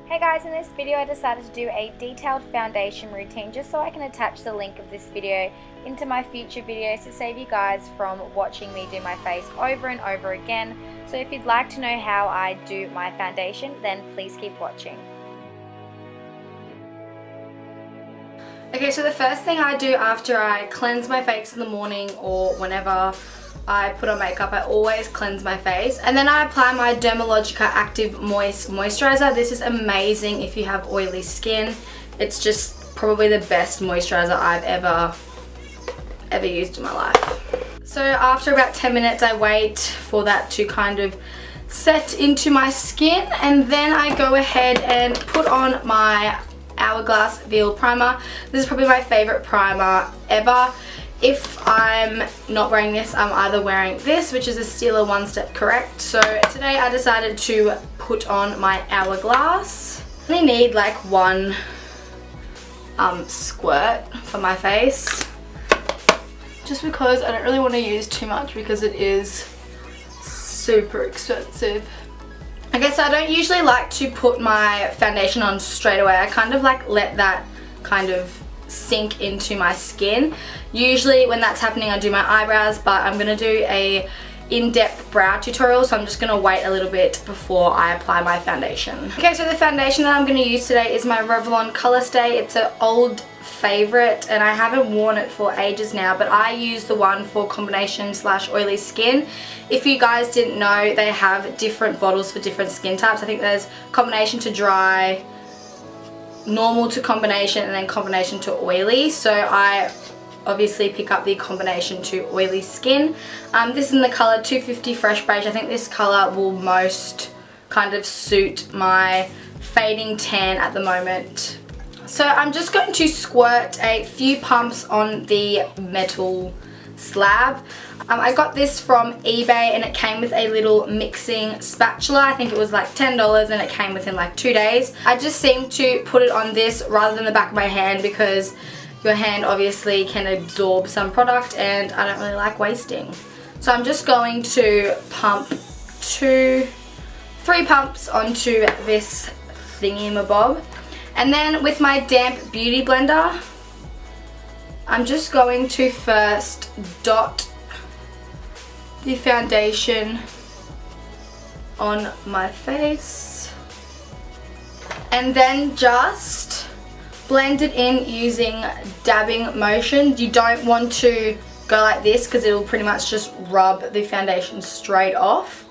Hey guys, in this video I decided to do a detailed foundation routine just so I can attach the link of this video into my future videos to save you guys from watching me do my face over and over again. So if you'd like to know how I do my foundation, then please keep watching. Okay, so the first thing I do after I cleanse my face in the morning or whenever I put on makeup, I always cleanse my face, and then I apply my Dermalogica Active Moist Moisturizer. This is amazing if you have oily skin. It's just probably the best moisturizer I've ever used in my life. So after about 10 minutes I wait for that to kind of set into my skin, and then I go ahead and put on my Hourglass Veil Primer. This is probably my favorite primer ever. If I'm not wearing this, I'm either wearing this, which is a Stila One Step Correct. So today I decided to put on my Hourglass. I only need like one squirt for my face, just because I don't really want to use too much because it is super expensive. Okay, so I don't usually like to put my foundation on straight away. I kind of like let that kind of sink into my skin. Usually when that's happening I do my eyebrows, but I'm going to do a in-depth brow tutorial, so I'm just going to wait a little bit before I apply my foundation. Okay, so the foundation that I'm going to use today is my Revlon Color Stay. It's an old favorite and I haven't worn it for ages now, but I use the one for combination / oily skin. If you guys didn't know, they have different bottles for different skin types. I think there's combination to dry, normal to combination, and then combination to oily. So I obviously pick up the combination to oily skin. This is in the color 250 Fresh Beige. I think this color will most kind of suit my fading tan at the moment. So I'm just going to squirt a few pumps on the metal slab. I got this from eBay and it came with a little mixing spatula. I think it was like $10 and it came within like 2 days. I just seem to put it on this rather than the back of my hand because your hand obviously can absorb some product and I don't really like wasting. So I'm just going to pump 3 pumps onto this thingy-mabob. And then with my damp beauty blender, I'm just going to first dot the foundation on my face and then just blend it in using dabbing motion. You don't want to go like this because it'll pretty much just rub the foundation straight off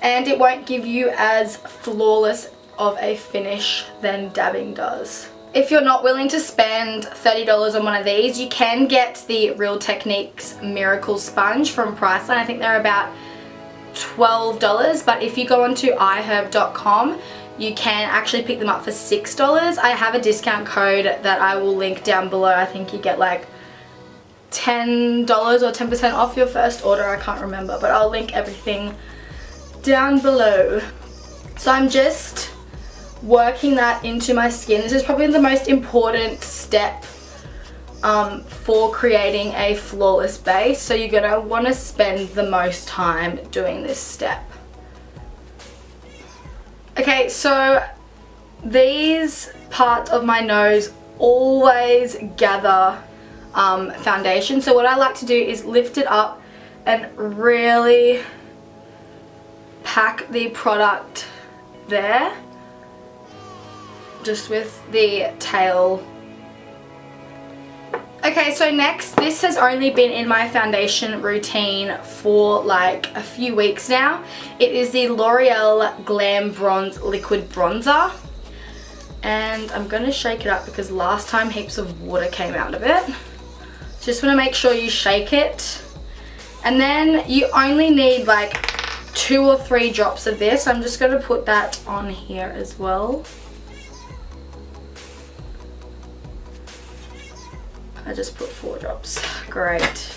and it won't give you as flawless of a finish than dabbing does. If you're not willing to spend $30 on one of these, you can get the Real Techniques Miracle Sponge from Priceline. I think they're about $12, but if you go onto iherb.com, you can actually pick them up for $6. I have a discount code that I will link down below. I think you get like $10 or 10% off your first order. I can't remember, but I'll link everything down below. So I'm just working that into my skin. This is probably the most important step for creating a flawless base, so you're gonna want to spend the most time doing this step. Okay, so these parts of my nose always gather foundation, so what I like to do is lift it up and really pack the product there, just with the tail. Okay, so next, this has only been in my foundation routine for like a few weeks now. It is the L'Oreal Glam Bronze Liquid Bronzer. And I'm going to shake it up because last time heaps of water came out of it. Just want to make sure you shake it. And then you only need like 2 or 3 drops of this. I'm just going to put that on here as well. I just put 4 drops. Great.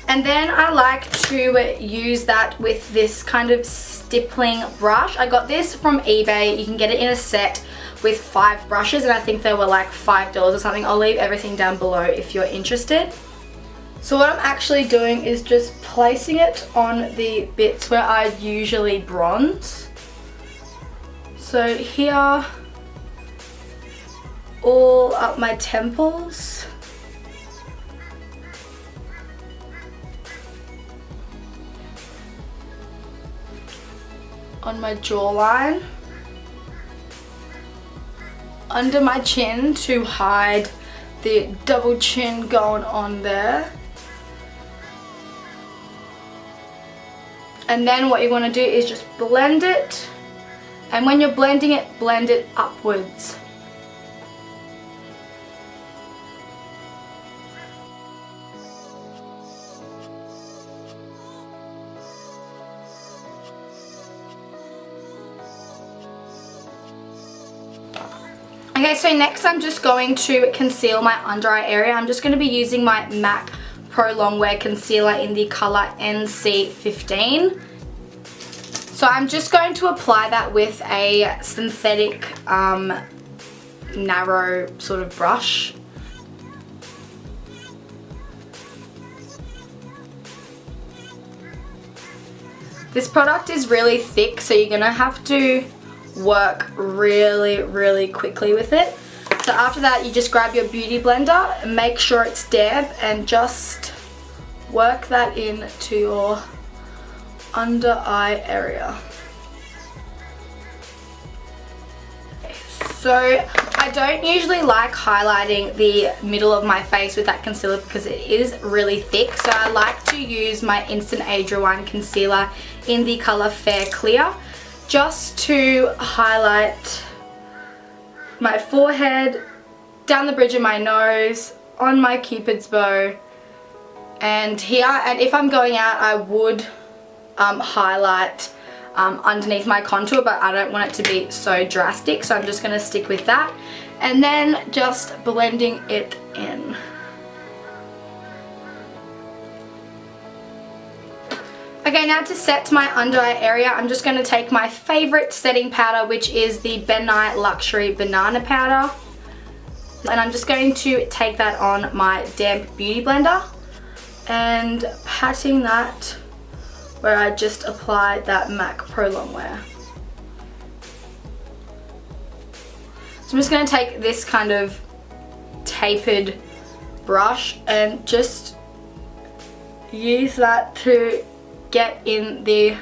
And then I like to use that with this kind of stippling brush. I got this from eBay. You can get it in a set with 5 brushes and I think they were like $5 or something. I'll leave everything down below if you're interested. So what I'm actually doing is just placing it on the bits where I usually bronze. So here all up my temples. On my jawline. Under my chin to hide the double chin going on there. And then what you want to do is just blend it. And when you're blending it, blend it upwards. Okay, so next I'm just going to conceal my under eye area. I'm just going to be using my MAC Pro Longwear Concealer in the colour NC15. So I'm just going to apply that with a synthetic narrow sort of brush. This product is really thick, so you're going to have to work really quickly with it. So after that, you just grab your beauty blender and make sure it's damp and just work that into your under eye area. So I don't usually like highlighting the middle of my face with that concealer because it is really thick, so I like to use my Instant Age Rewind concealer in the colour Fair Clear just to highlight my forehead, down the bridge of my nose, on my cupid's bow, and here. And if I'm going out, I would highlight underneath my contour, but I don't want it to be so drastic, so I'm just going to stick with that and then just blending it in. Okay, now to set my under eye area, I'm just going to take my favourite setting powder, which is the Ben Nye Luxury Banana Powder. And I'm just going to take that on my damp beauty blender and patting that where I just applied that MAC Pro Longwear. So I'm just going to take this kind of tapered brush and just use that to get in the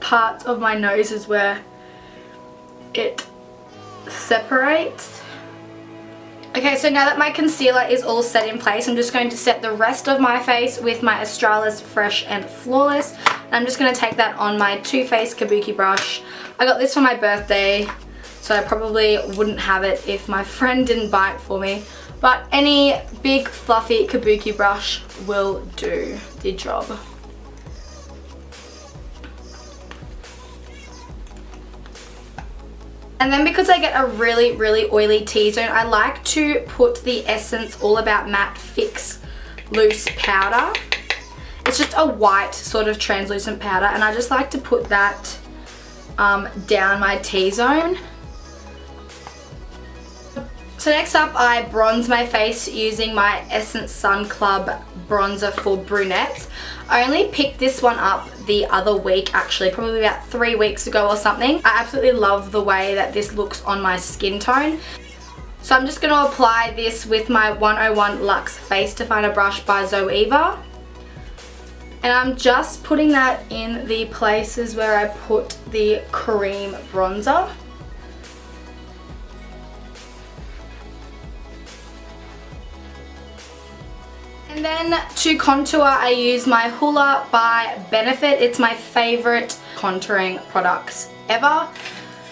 parts of my noses where it separates. Okay, so now that my concealer is all set in place, I'm just going to set the rest of my face with my Australis Fresh and Flawless. And I'm just going to take that on my Too Faced Kabuki brush. I got this for my birthday, so I probably wouldn't have it if my friend didn't buy it for me. But any big fluffy kabuki brush will do the job. And then because I get a really oily T-zone, I like to put the Essence All About Matte Fix Loose Powder. It's just a white sort of translucent powder, and I just like to put that down my T-zone. So next up, I bronze my face using my Essence Sun Club bronzer for brunettes. I only picked this one up the other week, actually, probably about 3 weeks ago or something. I absolutely love the way that this looks on my skin tone. So I'm just going to apply this with my 101 Luxe Face Definer brush by Zoeva. And I'm just putting that in the places where I put the cream bronzer. And then to contour, I use my Hoola by Benefit. It's my favourite contouring products ever.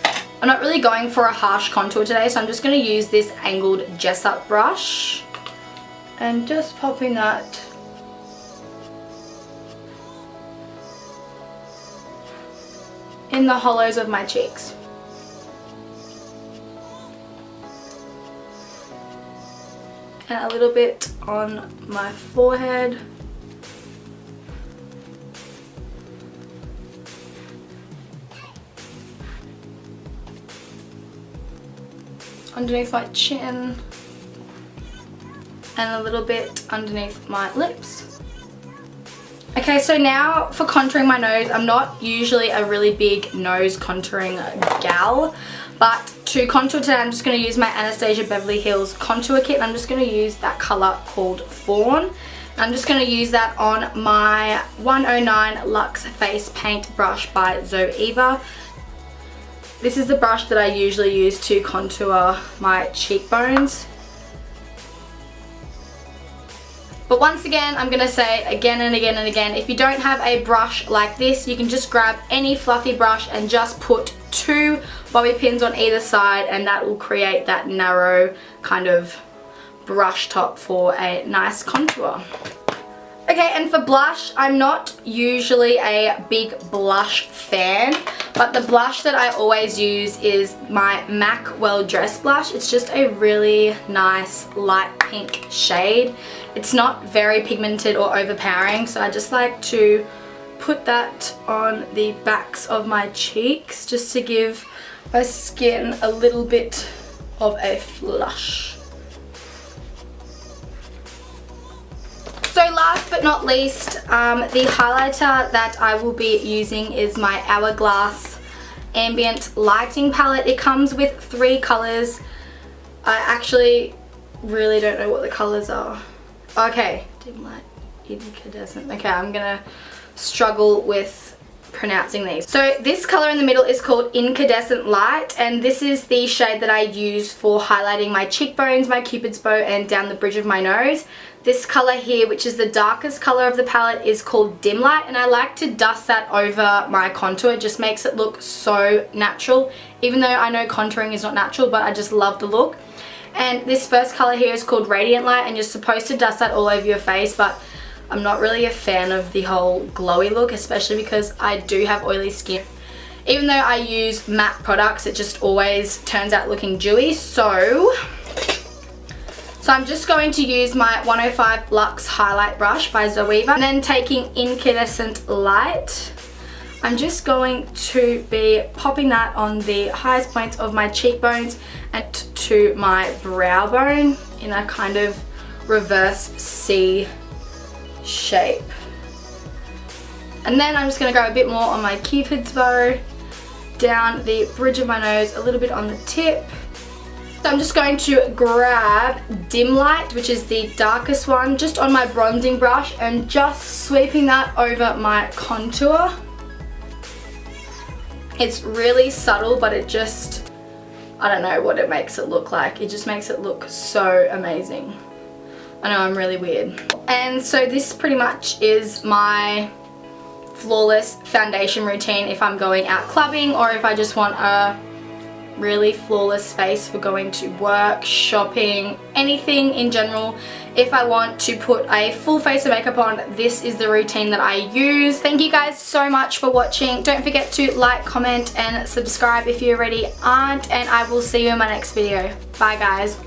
I'm not really going for a harsh contour today, so I'm just going to use this angled Jessup brush and just popping that in the hollows of my cheeks. And a little bit on my forehead. Underneath my chin. And a little bit underneath my lips. Okay, so now for contouring my nose, I'm not usually a really big nose contouring gal, but to contour today, I'm just going to use my Anastasia Beverly Hills contour kit, and I'm just going to use that colour called Fawn. I'm just going to use that on my 109 Luxe Face Paint brush by Zoeva. This is the brush that I usually use to contour my cheekbones. But once again, I'm going to say again and again and again, if you don't have a brush like this, you can just grab any fluffy brush and just put 2 bobby pins on either side, and that will create that narrow kind of brush top for a nice contour. Okay, and for blush, I'm not usually a big blush fan, but the blush that I always use is my MAC Well Dressed blush. It's just a really nice light pink shade. It's not very pigmented or overpowering, so I just like to put that on the backs of my cheeks just to give my skin a little bit of a flush. So last but not least, the highlighter that I will be using is my Hourglass Ambient Lighting Palette. It comes with 3 colours. I actually really don't know what the colours are. Okay, dim light, incandescent. Okay, I'm gonna struggle with pronouncing these. So this colour in the middle is called Incandescent Light, and this is the shade that I use for highlighting my cheekbones, my cupid's bow, and down the bridge of my nose. This colour here, which is the darkest colour of the palette, is called Dim Light, and I like to dust that over my contour. It just makes it look so natural, even though I know contouring is not natural, but I just love the look. And this first colour here is called Radiant Light, and you're supposed to dust that all over your face, but I'm not really a fan of the whole glowy look, especially because I do have oily skin. Even though I use matte products, it just always turns out looking dewy. So I'm just going to use my 105 Luxe Highlight Brush by Zoeva, and then taking Incandescent Light, I'm just going to be popping that on the highest points of my cheekbones and to my brow bone in a kind of reverse C shape. And then I'm just going to go a bit more on my cupid's bow, down the bridge of my nose, a little bit on the tip. So I'm just going to grab Dim Light, which is the darkest one, just on my bronzing brush, and just sweeping that over my contour. It's really subtle, but it just, I don't know what it makes it look like. It just makes it look so amazing. I know, I'm really weird. And so this pretty much is my flawless foundation routine if I'm going out clubbing, or if I just want a really flawless face for going to work, shopping, anything in general. If I want to put a full face of makeup on, this is the routine that I use. Thank you guys so much for watching. Don't forget to like, comment, and subscribe if you already aren't, and I will see you in my next video. Bye guys.